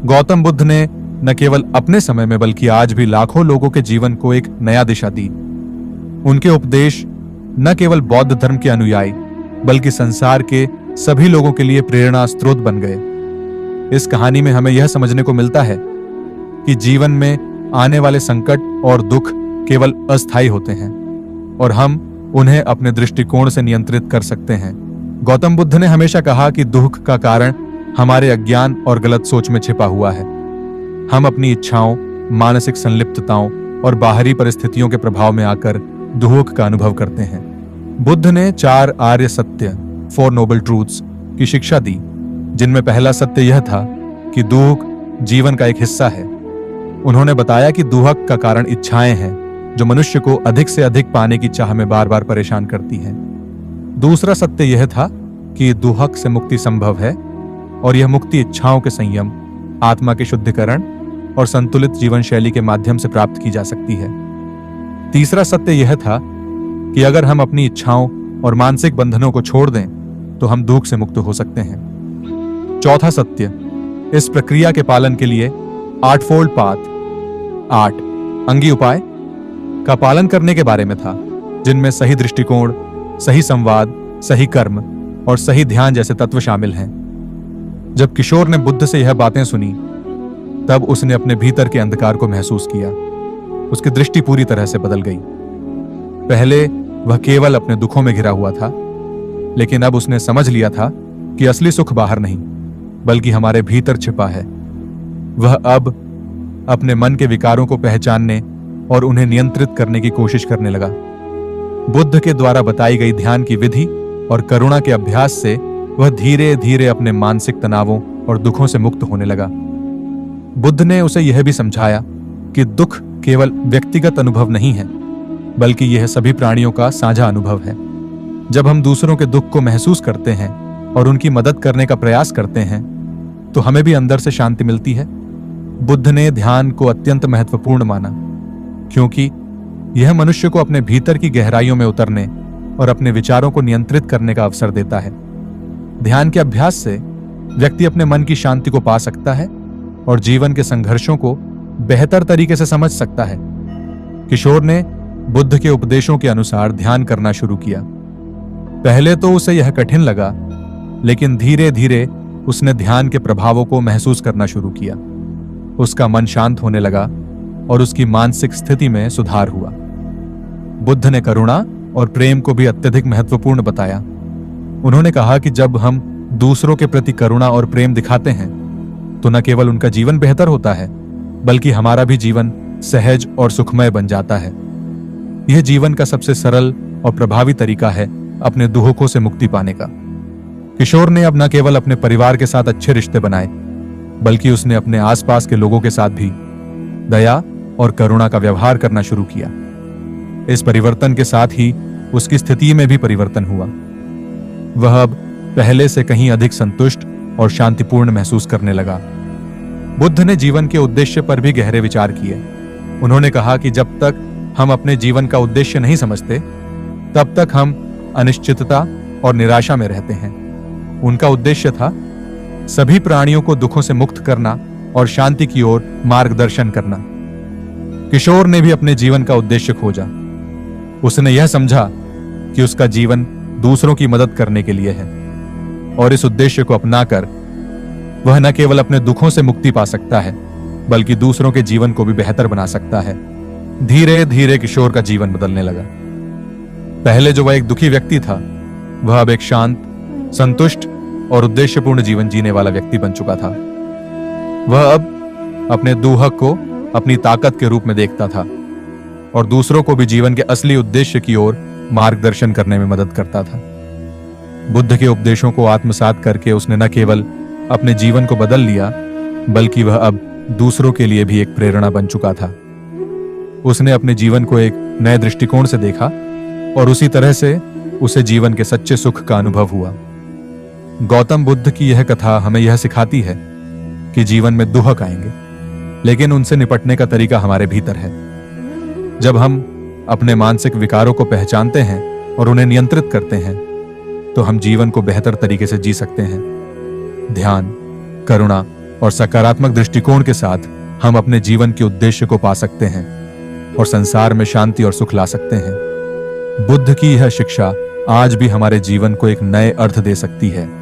गौतम बुद्ध ने न केवल अपने समय में बल्कि आज भी लाखों लोगों के जीवन को एक नया दिशा दी। उनके उपदेश न केवल बौद्ध धर्म के अनुयायी बल्कि संसार के सभी लोगों के लिए प्रेरणा स्रोत बन गए। इस कहानी में हमें यह समझने को मिलता है कि जीवन में आने वाले संकट और दुख केवल अस्थायी होते हैं और हम उन्हें अपने दृष्टिकोण से नियंत्रित कर सकते हैं। गौतम बुद्ध ने हमेशा कहा कि दुख का कारण हमारे अज्ञान और गलत सोच में छिपा हुआ है। हम अपनी इच्छाओं, मानसिक संलिप्तताओं और बाहरी परिस्थितियों के प्रभाव में आकर दुख का अनुभव करते हैं। बुद्ध ने 4 आर्य सत्य, 4 नोबल ट्रूथ्स की शिक्षा दी, जिनमें पहला सत्य यह था कि दुख जीवन का एक हिस्सा है। उन्होंने बताया कि दुख का कारण इच्छाएं हैं जो मनुष्य को अधिक से अधिक पाने की चाह में बार बार परेशान करती हैं। दूसरा सत्य यह था कि दुख से मुक्ति संभव है और यह मुक्ति इच्छाओं के संयम, आत्मा के शुद्धिकरण और संतुलित जीवन शैली के माध्यम से प्राप्त की जा सकती है। तीसरा सत्य यह था कि अगर हम अपनी इच्छाओं और मानसिक बंधनों को छोड़ दें तो हम दुख से मुक्त हो सकते हैं। चौथा सत्य इस प्रक्रिया के पालन के लिए 8 फोल्ड पाथ, 8 अंगी उपाय का पालन करने के बारे में था, जिनमें सही दृष्टिकोण, सही संवाद, सही कर्म और सही ध्यान जैसे तत्व शामिल हैं। जब किशोर ने बुद्ध से यह बातें सुनी तब उसने अपने भीतर के अंधकार को महसूस किया। उसकी दृष्टि पूरी तरह से बदल गई। पहले वह केवल अपने दुखों में घिरा हुआ था, लेकिन अब उसने समझ लिया था कि असली सुख बाहर नहीं बल्कि हमारे भीतर छिपा है। वह अब अपने मन के विकारों को पहचानने और उन्हें नियंत्रित करने की कोशिश करने लगा। बुद्ध के द्वारा बताई गई ध्यान की विधि और करुणा के अभ्यास से वह धीरे धीरे अपने मानसिक तनावों और दुखों से मुक्त होने लगा। बुद्ध ने उसे यह भी समझाया कि दुख केवल व्यक्तिगत अनुभव नहीं है बल्कि यह सभी प्राणियों का साझा अनुभव है। जब हम दूसरों के दुख को महसूस करते हैं और उनकी मदद करने का प्रयास करते हैं तो हमें भी अंदर से शांति मिलती है। बुद्ध ने ध्यान को अत्यंत महत्वपूर्ण माना क्योंकि यह मनुष्य को अपने भीतर की गहराइयों में उतरने और अपने विचारों को नियंत्रित करने का अवसर देता है। ध्यान के अभ्यास से व्यक्ति अपने मन की शांति को पा सकता है और जीवन के संघर्षों को बेहतर तरीके से समझ सकता है। किशोर ने बुद्ध के उपदेशों के अनुसार ध्यान करना शुरू किया। पहले तो उसे यह कठिन लगा, लेकिन धीरे धीरे उसने ध्यान के प्रभावों को महसूस करना शुरू किया। उसका मन शांत होने लगा और उसकी मानसिक स्थिति में सुधार हुआ। बुद्ध ने करुणा और प्रेम को भी अत्यधिक महत्वपूर्ण बताया। उन्होंने कहा कि जब हम दूसरों के प्रति करुणा और प्रेम दिखाते हैं तो न केवल उनका जीवन बेहतर होता है बल्कि हमारा भी जीवन सहज और सुखमय बन जाता है। यह जीवन का सबसे सरल और प्रभावी तरीका है अपने दुखों से मुक्ति पाने का। किशोर ने अब न केवल अपने परिवार के साथ अच्छे रिश्ते बनाए बल्कि उसने अपने आसपास के लोगों के साथ भी दया और करुणा का व्यवहार करना शुरू किया। इस परिवर्तन के साथ ही उसकी स्थिति में भी परिवर्तन हुआ। वह अब पहले से कहीं अधिक संतुष्ट और शांतिपूर्ण महसूस करने लगा। बुद्ध ने जीवन के उद्देश्य पर भी गहरे विचार किए। उन्होंने कहा कि जब तक हम अपने जीवन का उद्देश्य नहीं समझते तब तक हम अनिश्चितता और निराशा में रहते हैं। उनका उद्देश्य था सभी प्राणियों को दुखों से मुक्त करना और शांति की ओर मार्गदर्शन करना। किशोर ने भी अपने जीवन का उद्देश्य खोजा। उसने यह समझा कि उसका जीवन दूसरों की मदद करने के लिए है और इस उद्देश्य को अपनाकर वह न केवल अपने दुखों से मुक्ति पा सकता है बल्कि दूसरों के जीवन को भी बेहतर बना सकता है। धीरे धीरे किशोर का जीवन बदलने लगा। पहले जो वह एक दुखी व्यक्ति था वह अब एक शांत, संतुष्ट और उद्देश्यपूर्ण जीवन जीने वाला व्यक्ति बन चुका था। वह अब अपने दुख को अपनी ताकत के रूप में देखता था और दूसरों को भी जीवन के असली उद्देश्य की ओर मार्गदर्शन करने में मदद करता था। बुद्ध के उपदेशों को आत्मसात करके उसने न केवल अपने जीवन को बदल लिया बल्कि वह अब दूसरों के लिए भी एक प्रेरणा बन चुका था। उसने अपने जीवन को एक नए दृष्टिकोण से देखा और उसी तरह से उसे जीवन के सच्चे सुख का अनुभव हुआ। गौतम बुद्ध की यह कथा हमें यह सिखाती है कि जीवन में दुख आएंगे, लेकिन उनसे निपटने का तरीका हमारे भीतर है। जब हम अपने मानसिक विकारों को पहचानते हैं और उन्हें नियंत्रित करते हैं तो हम जीवन को बेहतर तरीके से जी सकते हैं। ध्यान, करुणा और सकारात्मक दृष्टिकोण के साथ हम अपने जीवन के उद्देश्य को पा सकते हैं और संसार में शांति और सुख ला सकते हैं। बुद्ध की यह शिक्षा आज भी हमारे जीवन को एक नए अर्थ दे सकती है।